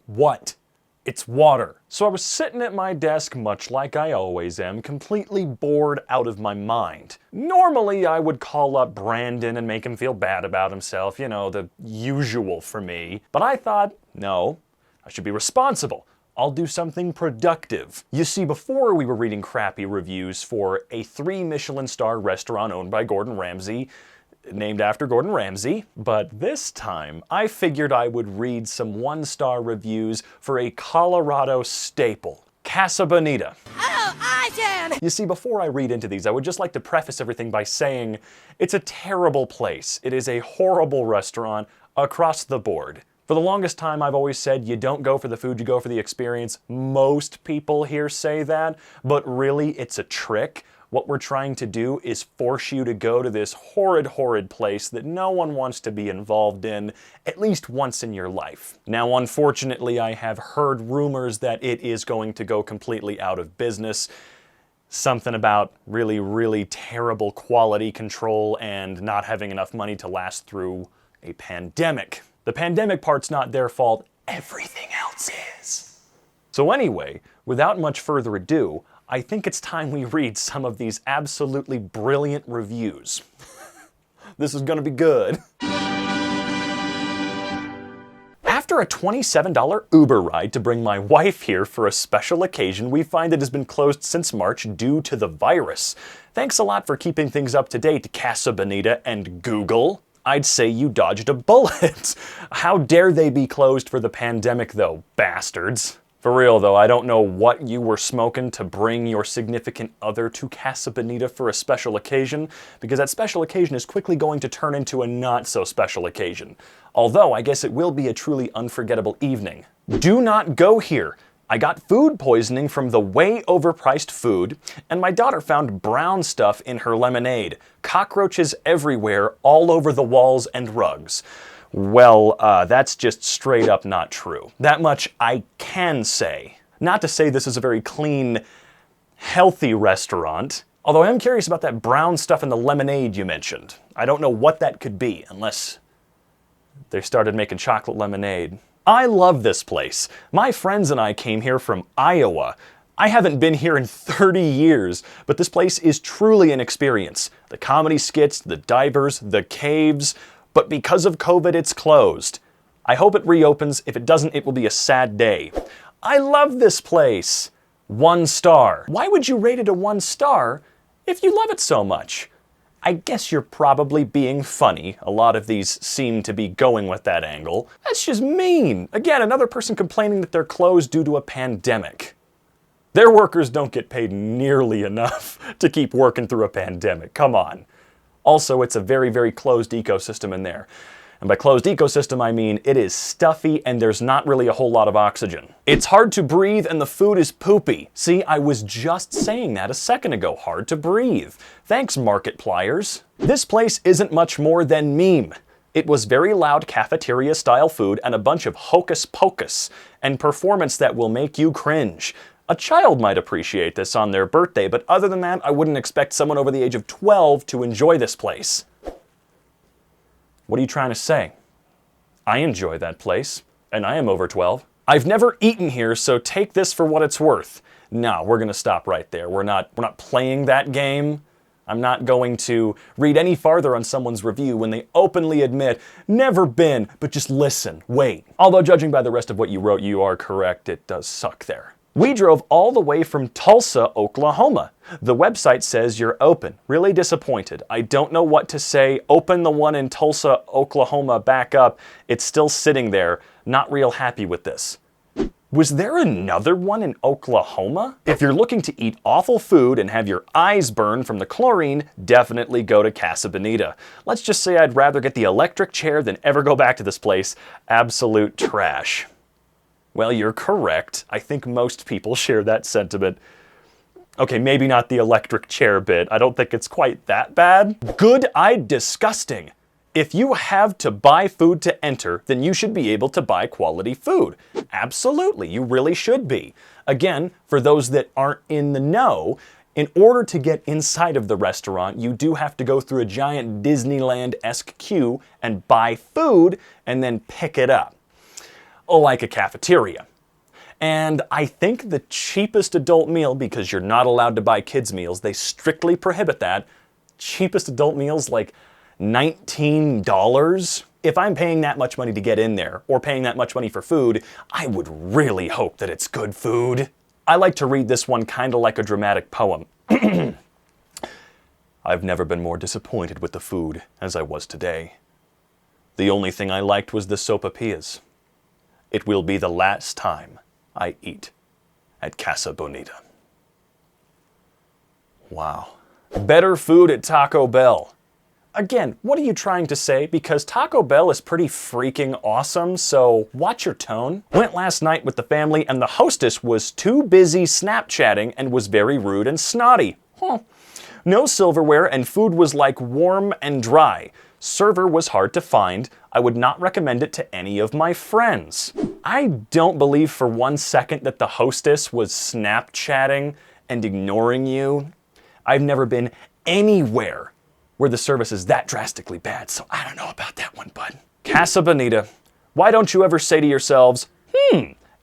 What? It's water. So I was sitting at my desk, much like I always am, completely bored out of my mind. Normally I would call up Brandon and make him feel bad about himself, you know, the usual for me. But I thought, no, I should be responsible. I'll do something productive. You see, before we were reading crappy reviews for a 3 Michelin star restaurant owned by Gordon Ramsay, named after Gordon Ramsay, but this time I figured I would read some 1-star reviews for a Colorado staple, Casa Bonita. Oh, awesome! You see, before I read into these, I would just like to preface everything by saying it's a terrible place. It is a horrible restaurant across the board. For the longest time, I've always said you don't go for the food, you go for the experience. Most people here say that, but really it's a trick. What we're trying to do is force you to go to this horrid place that no one wants to be involved in at least once in your life. Now, unfortunately, I have heard rumors that it is going to go completely out of business. Something about really terrible quality control and not having enough money to last through a pandemic. The pandemic part's not their fault, everything else is. So anyway, without much further ado, I think it's time we read some of these absolutely brilliant reviews. This is gonna be good. After a $27 Uber ride to bring my wife here for a special occasion, we find it has been closed since March due to the virus. Thanks a lot for keeping things up to date, Casa Bonita and Google. I'd say you dodged a bullet. How dare they be closed for the pandemic though, bastards. For real though, I don't know what you were smoking to bring your significant other to Casa Bonita for a special occasion, because that special occasion is quickly going to turn into a not so special occasion. Although, I guess it will be a truly unforgettable evening. Do not go here. I got food poisoning from the way overpriced food, and my daughter found brown stuff in her lemonade. Cockroaches everywhere, all over the walls and rugs. Well, that's just straight up not true. That much I can say. Not to say this is a very clean, healthy restaurant, although I am curious about that brown stuff in the lemonade you mentioned. I don't know what that could be, unless they started making chocolate lemonade. I love this place. My friends and I came here from Iowa. I haven't been here in 30 years, but this place is truly an experience. The comedy skits, the divers, the caves, but because of COVID, it's closed. I hope it reopens. If it doesn't, it will be a sad day. I love this place. 1 star. Why would you rate it a 1 star if you love it so much? I guess you're probably being funny. A lot of these seem to be going with that angle. That's just mean. Again, another person complaining that they're closed due to a pandemic. Their workers don't get paid nearly enough to keep working through a pandemic. Come on. Also, it's a very closed ecosystem in there. And by closed ecosystem, I mean it is stuffy and there's not really a whole lot of oxygen. It's hard to breathe and the food is poopy. See, I was just saying that a second ago. Hard to breathe. Thanks, Markipliers. This place isn't much more than meme. It was very loud cafeteria-style food and a bunch of hocus pocus and performance that will make you cringe. A child might appreciate this on their birthday, but other than that, I wouldn't expect someone over the age of 12 to enjoy this place. What are you trying to say? I enjoy that place, and I am over 12. I've never eaten here, so take this for what it's worth. No, we're gonna stop right there. We're not playing that game. I'm not going to read any farther on someone's review when they openly admit, never been, but just listen, wait. Although judging by the rest of what you wrote, you are correct, it does suck there. We drove all the way from Tulsa, Oklahoma. The website says you're open. Really disappointed. I don't know what to say. Open the one in Tulsa, Oklahoma back up. It's still sitting there. Not real happy with this. Was there another one in Oklahoma? If you're looking to eat awful food and have your eyes burn from the chlorine, definitely go to Casa Bonita. Let's just say I'd rather get the electric chair than ever go back to this place. Absolute trash. Well, you're correct. I think most people share that sentiment. Okay, maybe not the electric chair bit. I don't think it's quite that bad. Good-eyed disgusting. If you have to buy food to enter, then you should be able to buy quality food. Absolutely, you really should be. Again, for those that aren't in the know, In order to get inside of the restaurant, you do have to go through a giant Disneyland-esque queue and buy food and then pick it up, like a cafeteria. And I think the cheapest adult meal, because you're not allowed to buy kids' meals, they strictly prohibit that, cheapest adult meal's like $19. If I'm paying that much money to get in there, or paying that much money for food, I would really hope that it's good food. I like to read this one kind of like a dramatic poem. I've never been more disappointed with the food as I was today. The only thing I liked was the sopapillas. It will be the last time I eat at Casa Bonita. Wow. Better food at Taco Bell. Again, what are you trying to say? Because Taco Bell is pretty freaking awesome, so watch your tone. Went last night with the family and the hostess was too busy Snapchatting and was very rude and snotty. No silverware and food was like warm and dry. Server was hard to find. I would not recommend it to any of my friends. I don't believe for one second that the hostess was Snapchatting and ignoring you. I've never been anywhere where the service is that drastically bad, so I don't know about that one, bud. Casa Bonita. Why don't you ever say to yourselves,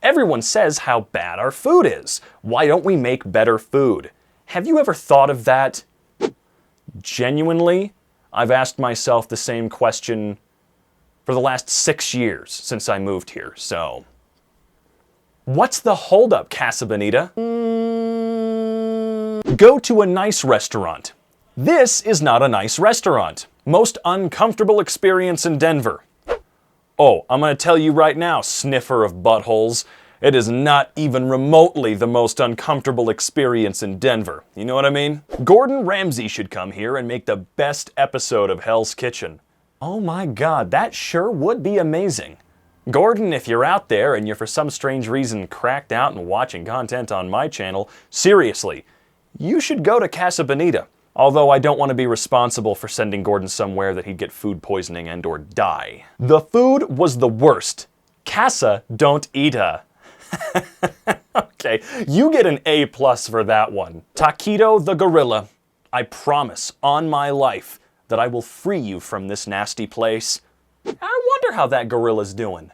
everyone says how bad our food is. Why don't we make better food? Have you ever thought of that? Genuinely, I've asked myself the same question for the last 6 years since I moved here, so. What's the holdup, Casa Bonita? Go to a nice restaurant. This is not a nice restaurant. Most uncomfortable experience in Denver. Oh, I'm gonna tell you right now, sniffer of buttholes, it is not even remotely the most uncomfortable experience in Denver. You know what I mean? Gordon Ramsay should come here and make the best episode of Hell's Kitchen. Oh my God, that sure would be amazing. Gordon, if you're out there and you're for some strange reason cracked out and watching content on my channel, seriously, you should go to Casa Bonita. Although I don't want to be responsible for sending Gordon somewhere that he'd get food poisoning and or die. The food was the worst. Casa don't eata. Okay, you get an A+ for that one. Taquito the gorilla. I promise on my life that I will free you from this nasty place. I wonder how that gorilla's doing.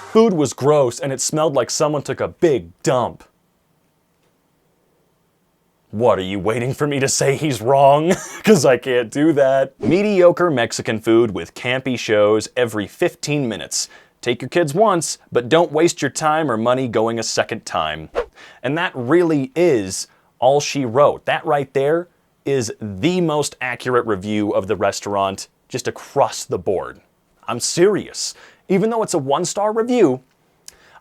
Food was gross and it smelled like someone took a big dump. What, are you waiting for me to say he's wrong? Because I can't do that. Mediocre Mexican food with campy shows every 15 minutes. Take your kids once, but don't waste your time or money going a second time. And that really is all she wrote. That right there is the most accurate review of the restaurant just across the board. I'm serious. Even though it's a 1-star review,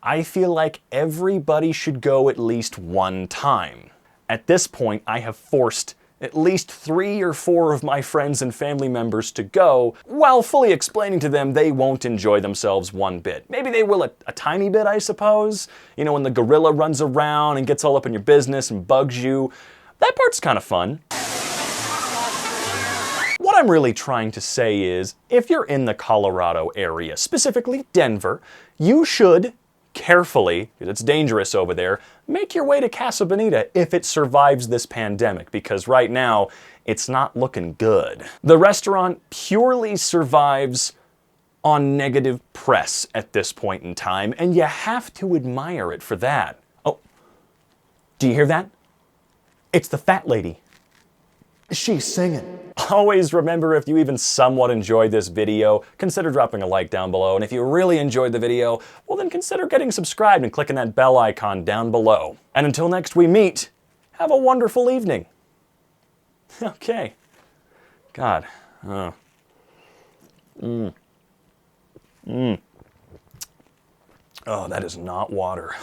I feel like everybody should go at least one time. At this point, I have forced at least 3 or 4 of my friends and family members to go, while fully explaining to them they won't enjoy themselves one bit. Maybe they will a tiny bit, I suppose. You know, when the gorilla runs around and gets all up in your business and bugs you. That part's kind of fun. What I'm really trying to say is, if you're in the Colorado area, specifically Denver, you should carefully, because it's dangerous over there, make your way to Casa Bonita if it survives this pandemic, because right now, it's not looking good. The restaurant purely survives on negative press at this point in time, and you have to admire it for that. Oh, do you hear that? It's the fat lady. She's singing. Always remember, if you even somewhat enjoyed this video, consider dropping a like down below. And if you really enjoyed the video, well then consider getting subscribed and clicking that bell icon down below. And until next we meet, have a wonderful evening. Okay. God. Oh, that is not water.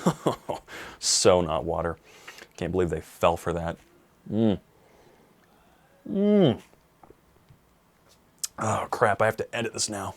So not water. Can't believe they fell for that. Oh crap, I have to edit this now.